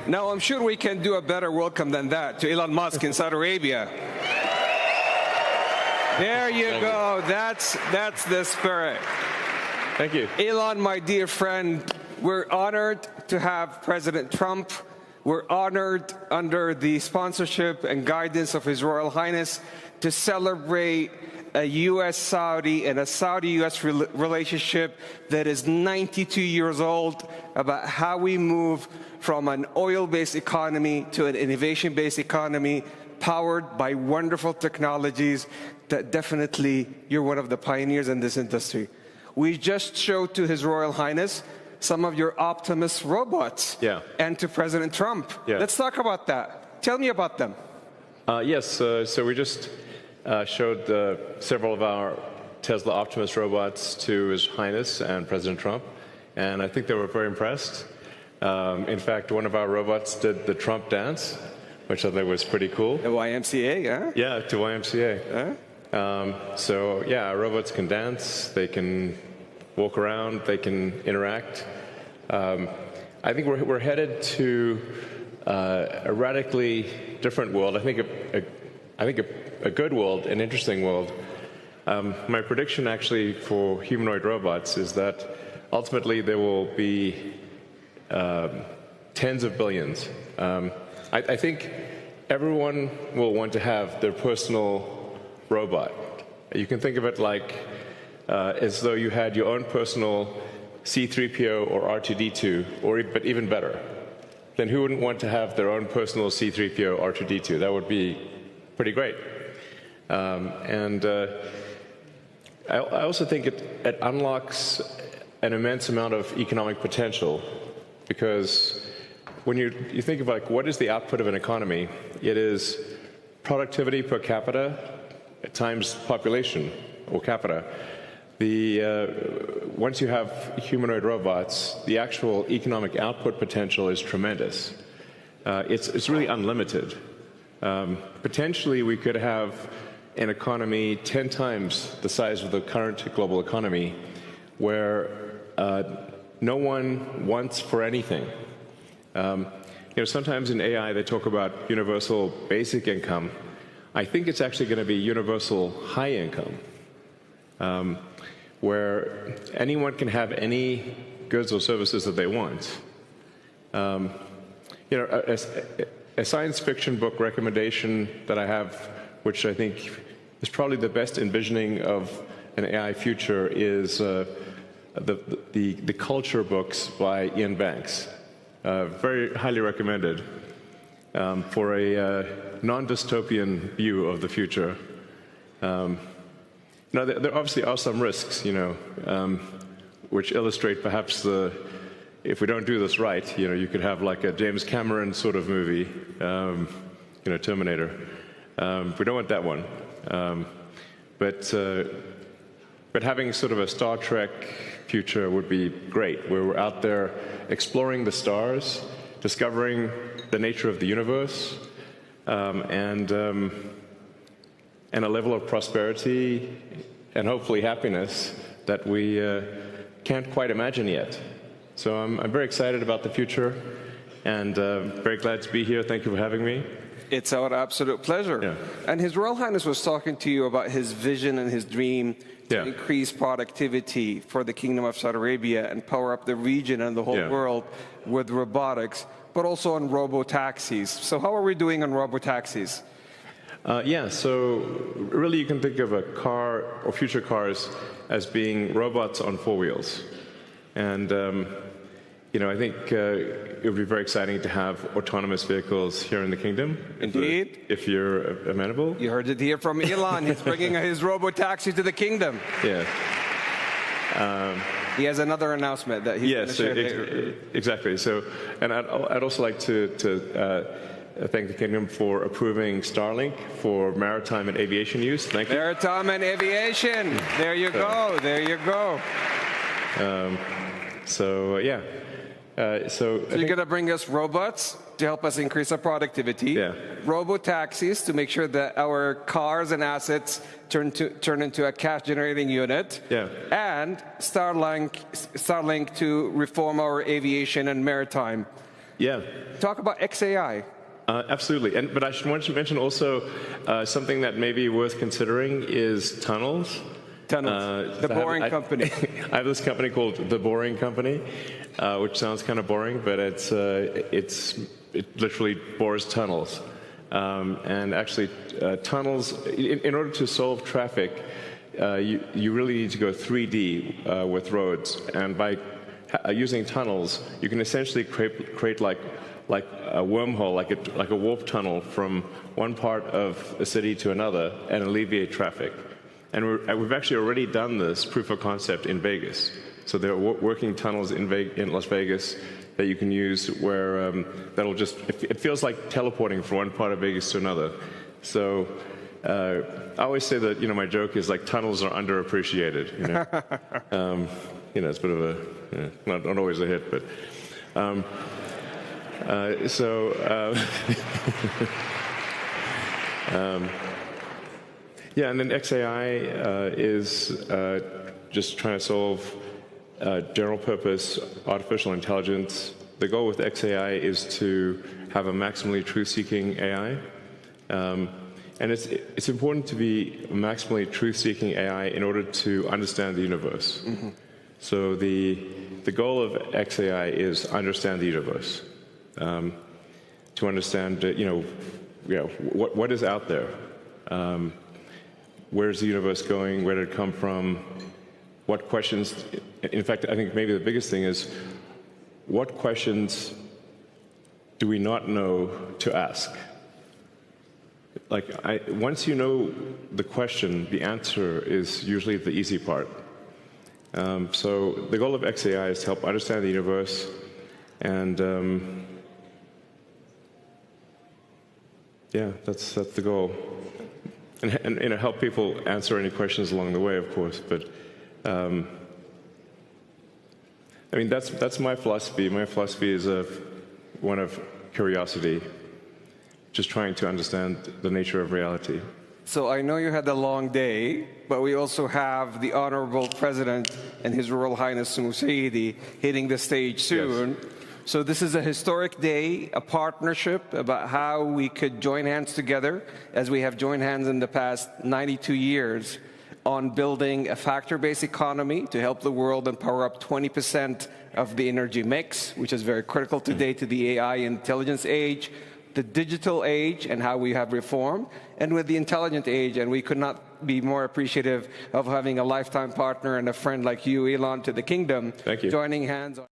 Now, I'm sure we can do a better welcome than that to Elon Musk in Saudi Arabia. There you go. That's the spirit. Thank you. Elon, my dear friend, we're honored to have President Trump. We're honored under the sponsorship and guidance of His Royal Highness to celebrate a U.S.-Saudi and a Saudi-U.S. relationship that is 92 years old, about how we move from an oil-based economy to an innovation-based economy powered by wonderful technologies that definitely you're one of the pioneers in this industry. We just showed to His Royal Highness some of your Optimus robots, and to President Trump. Let's talk about that. Tell me about them. Yes, so we just showed several of our Tesla Optimus robots to His Highness and President Trump, and I think they were very impressed. In fact, one of our robots did the Trump dance, which I think was pretty cool. The YMCA, yeah? Yeah, to YMCA. So, yeah, our robots can dance, they can walk around, they can interact. I think we're headed to a radically different world. I think a good world, an interesting world. My prediction actually for humanoid robots is that ultimately there will be tens of billions. I think everyone will want to have their personal robot. You can think of it like as though you had your own personal C-3PO or R2-D2, but even better. Then who wouldn't want to have their own personal C-3PO, R2-D2? That would be pretty great. I also think it unlocks an immense amount of economic potential, because when you think of like what is the output of an economy, it is productivity per capita times population or capita. Once you have humanoid robots, the actual economic output potential is tremendous. It's really unlimited. Potentially, we could have an economy 10 times the size of the current global economy, where no one wants for anything. Sometimes in AI they talk about universal basic income. I think it's actually going to be universal high income, where anyone can have any goods or services that they want. A science fiction book recommendation that I have, which I think is probably the best envisioning of an AI future, is the culture books by Ian Banks. Very highly recommended for a non-dystopian view of the future. Now, there obviously are some risks, which illustrate perhaps if we don't do this right, you could have like a James Cameron sort of movie, Terminator. We don't want that one. But having sort of a Star Trek future would be great, where we're out there exploring the stars, discovering the nature of the universe, and a level of prosperity and hopefully happiness that we can't quite imagine yet. So I'm very excited about the future, and very glad to be here. Thank you for having me. It's our absolute pleasure. Yeah. And His Royal Highness was talking to you about his vision and his dream to increase productivity for the Kingdom of Saudi Arabia and power up the region and the whole world with robotics, but also on robo-taxis. So how are we doing on robo-taxis? So really you can think of a car or future cars as being robots on four wheels. And I think it would be very exciting to have autonomous vehicles here in the kingdom. Indeed. If you're amenable. You heard it here from Elon. He's bringing his robo-taxi to the kingdom. Yeah. He has another announcement that he's going to share later. Exactly. So, and I'd also like to thank the kingdom for approving Starlink for maritime and aviation use. Thank you. Maritime and aviation. There you go. There you go. So you're going to bring us robots to help us increase our productivity, robo-taxis to make sure that our cars and assets turn into a cash-generating unit, and Starlink to reform our aviation and maritime. Yeah. Talk about XAI. Absolutely. But I should want to mention also something that may be worth considering is tunnels. Tunnels. The Boring Company. I have this company called The Boring Company, which sounds kind of boring, but it literally bores tunnels. And actually, tunnels, in order to solve traffic, you really need to go 3D with roads. And by using tunnels, you can essentially create like a wormhole, like a warp tunnel from one part of a city to another and alleviate traffic. And we've actually already done this proof of concept in Vegas. So there are working tunnels in Las Vegas that you can use where that'll just, it feels like teleporting from one part of Vegas to another. So I always say that, my joke is like tunnels are underappreciated, it's a bit of a, not always a hit, but. Yeah, and then XAI is just trying to solve general purpose artificial intelligence. The goal with XAI is to have a maximally truth-seeking AI. And it's important to be a maximally truth-seeking AI in order to understand the universe. Mm-hmm. So the goal of XAI is understand the universe. To understand, what is out there. Where's the universe going? Where did it come from? What questions? In fact, I think maybe the biggest thing is, what questions do we not know to ask? Once you know the question, the answer is usually the easy part. So the goal of XAI is to help understand the universe and yeah, that's the goal. And help people answer any questions along the way, of course. But that's my philosophy. My philosophy is one of curiosity, just trying to understand the nature of reality. So I know you had a long day, but we also have the Honorable President and His Royal Highness Musaidi hitting the stage soon. Yes. So this is a historic day, a partnership about how we could join hands together, as we have joined hands in the past 92 years, on building a factor-based economy to help the world and power up 20% of the energy mix, which is very critical today to the AI intelligence age, the digital age, and how we have reformed, and with the intelligent age. And we could not be more appreciative of having a lifetime partner and a friend like you, Elon, to the kingdom. Thank you. Joining hands on